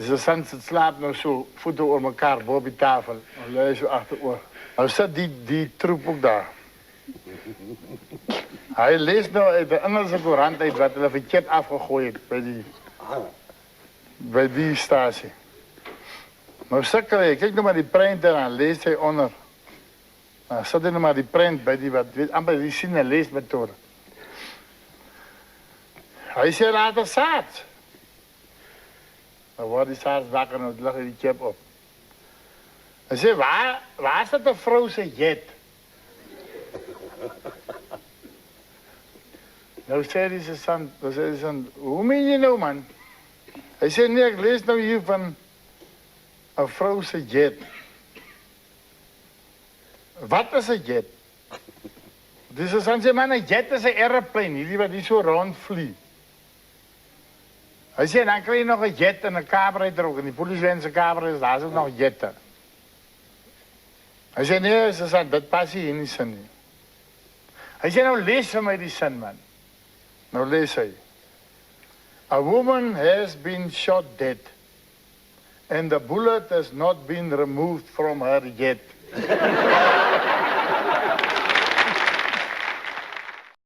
Dus de sant zit slaap nou zo, voeten over elkaar boven die tafel. En lui zo achterover. Nou zit die troep ook daar. Hij leest nou uit de Engelse Courant uit wat hulle verkeerd afgegooid bij die statie. Nou sukkel hy, kyk nou maar die prent en dan lees hy onder. Nou sit hy nou maar die prent by die wat, weet amper die sien en leesmethode. Hy sê laat een saad. Dan word die saad wakker en lig hy die kip op. Hy sê, waar is dat een vrou se jet? Nou sê die sant, hoe meen jy nou man? Hy sê, nee, ek lees nou hier van een vrou se jet. Wat is een jet? Dus de sant sê, man, een jet is een aeroplane, die wat die so rondvlieg. Hy sê, dan krijg je nog een jet en een kamerrijder ook. En die politiewense kamer is, daar is ook nog jetten. Hy sê, nee, ze sê, dit pas hier in die sin nie. Hy sê, nou lees vir my die sin, man. Nou lees hy. A woman has been shot dead. And the bullet has not been removed from her yet.